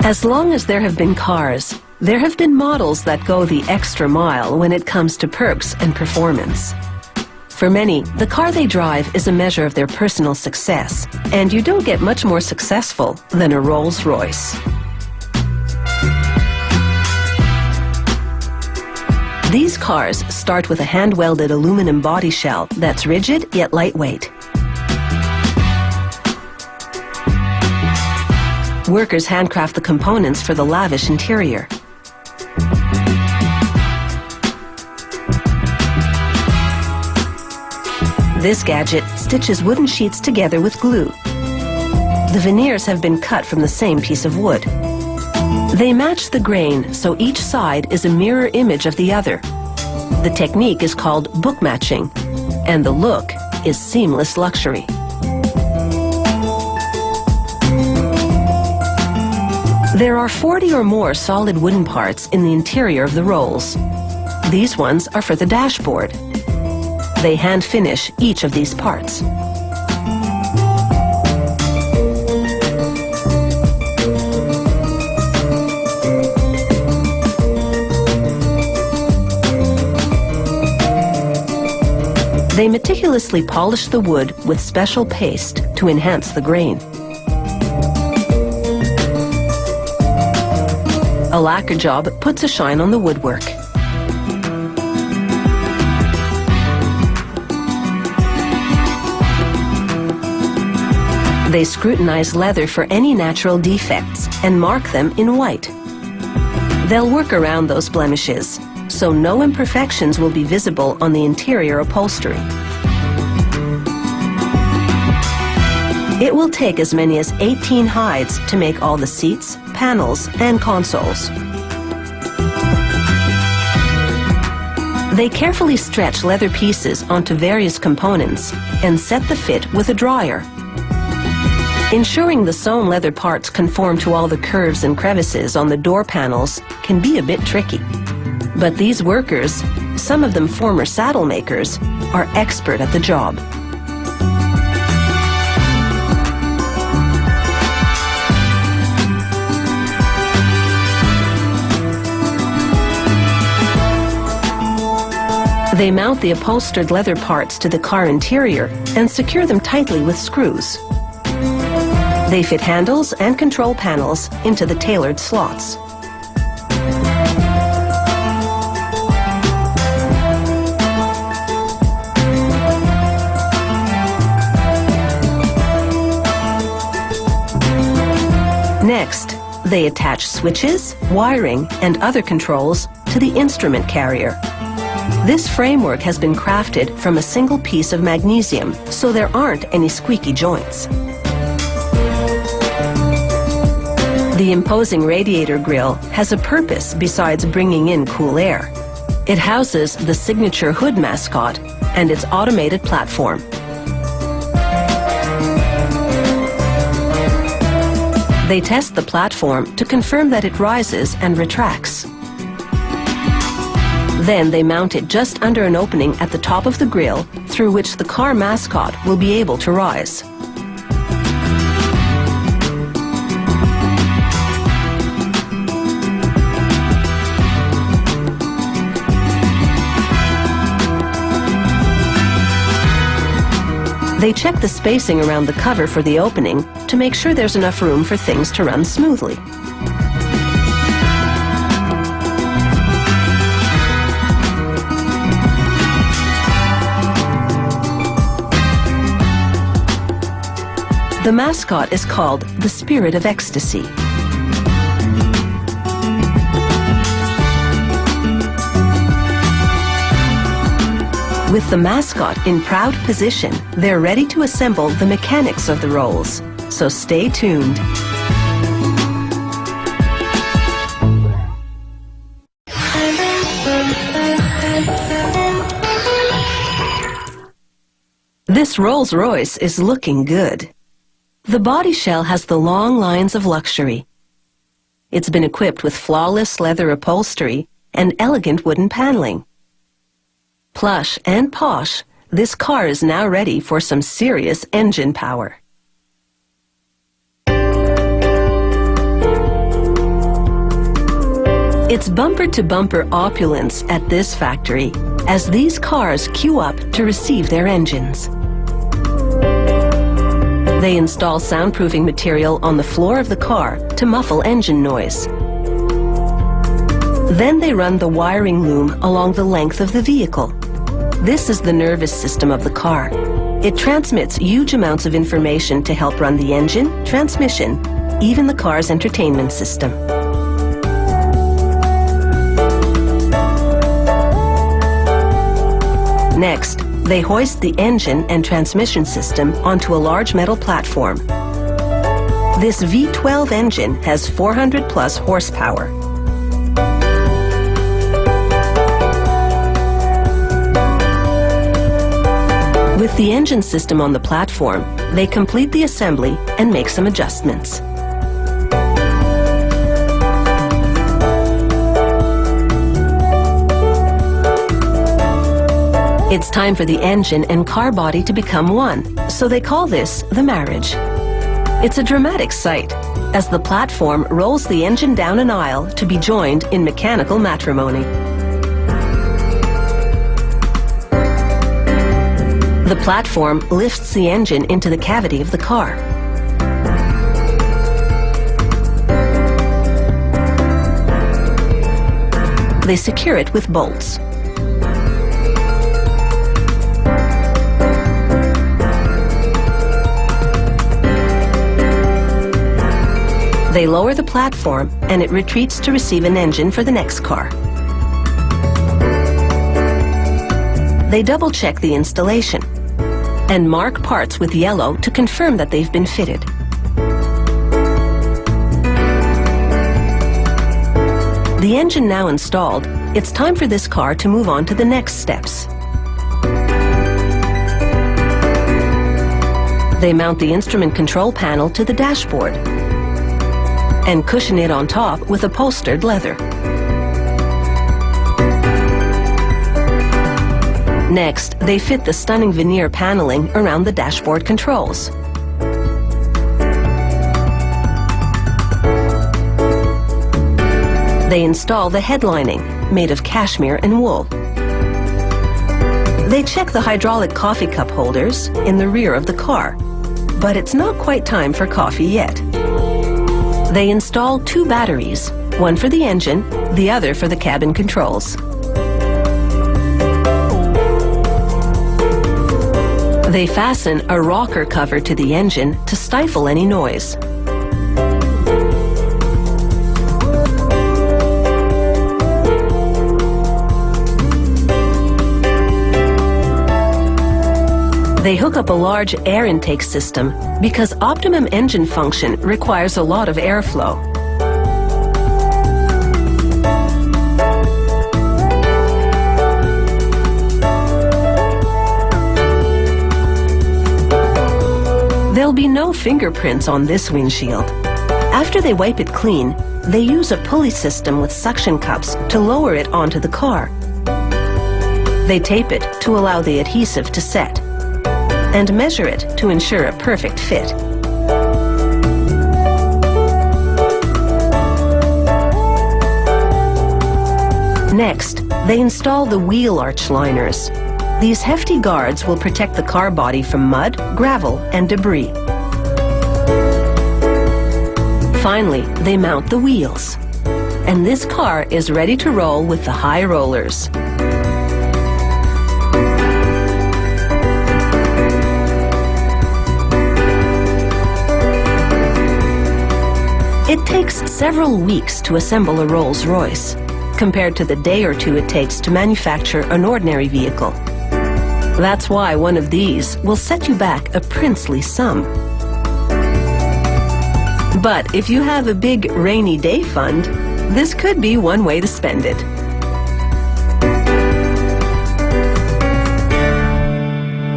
As long as there have been cars, there have been models that go the extra mile when it comes to perks and performance. For many, the car they drive is a measure of their personal success, and you don't get much more successful than a Rolls-Royce. These cars start with a hand-welded aluminum body shell that's rigid yet lightweight. Workers handcraft the components for the lavish interior. This gadget stitches wooden sheets together with glue. The veneers have been cut from the same piece of wood. They match the grain, so each side is a mirror image of the other. The technique is called book matching, and the look is seamless luxury. There are 40 or more solid wooden parts in the interior of the Rolls. These ones are for the dashboard. They hand finish each of these parts. They meticulously polish the wood with special paste to enhance the grain. A lacquer job puts a shine on the woodwork. They scrutinize leather for any natural defects and mark them in white. They'll work around those blemishes, so no imperfections will be visible on the interior upholstery. It will take as many as 18 hides to make all the seats, panels, and consoles. They carefully stretch leather pieces onto various components and set the fit with a dryer. Ensuring the sewn leather parts conform to all the curves and crevices on the door panels can be a bit tricky. But these workers, some of them former saddle makers, are expert at the job. They mount the upholstered leather parts to the car interior and secure them tightly with screws. They fit handles and control panels into the tailored slots. Next, they attach switches, wiring, and other controls to the instrument carrier. This framework has been crafted from a single piece of magnesium, so there aren't any squeaky joints. The imposing radiator grille has a purpose besides bringing in cool air. It houses the signature hood mascot and its automated platform. They test the platform to confirm that it rises and retracts. Then they mount it just under an opening at the top of the grille through which the car mascot will be able to rise. They check the spacing around the cover for the opening to make sure there's enough room for things to run smoothly. The mascot is called the Spirit of Ecstasy. With the mascot in proud position, they're ready to assemble the mechanics of the Rolls. So stay tuned. This Rolls-Royce is looking good. The body shell has the long lines of luxury. It's been equipped with flawless leather upholstery and elegant wooden paneling. Plush and posh, this car is now ready for some serious engine power. It's bumper-to-bumper opulence at this factory as these cars queue up to receive their engines. They install soundproofing material on the floor of the car to muffle engine noise. Then they run the wiring loom along the length of the vehicle. This is the nervous system of the car. It transmits huge amounts of information to help run the engine, transmission, even the car's entertainment system. Next, they hoist the engine and transmission system onto a large metal platform. This V12 engine has 400 plus horsepower. With the engine system on the platform, they complete the assembly and make some adjustments. It's time for the engine and car body to become one, so they call this the marriage. It's a dramatic sight, as the platform rolls the engine down an aisle to be joined in mechanical matrimony. The platform lifts the engine into the cavity of the car. They secure it with bolts. They lower the platform and it retreats to receive an engine for the next car. They double-check the installation and mark parts with yellow to confirm that they've been fitted. The engine now installed, it's time for this car to move on to the next steps. They mount the instrument control panel to the dashboard and cushion it on top with upholstered leather. Next, they fit the stunning veneer paneling around the dashboard controls. They install the head lining, made of cashmere and wool. They check the hydraulic coffee cup holders in the rear of the car, but it's not quite time for coffee yet. They install 2 batteries, one for the engine, the other for the cabin controls. They fasten a rocker cover to the engine to stifle any noise. They hook up a large air intake system because optimum engine function requires a lot of airflow. There'll be no fingerprints on this windshield. After they wipe it clean, they use a pulley system with suction cups to lower it onto the car. They tape it to allow the adhesive to set and measure it to ensure a perfect fit. Next, they install the wheel arch liners. These hefty guards will protect the car body from mud, gravel, and debris. Finally, they mount the wheels. And this car is ready to roll with the high rollers. It takes several weeks to assemble a Rolls-Royce, compared to the day or two it takes to manufacture an ordinary vehicle. That's why one of these will set you back a princely sum. But if you have a big rainy day fund, this could be one way to spend it.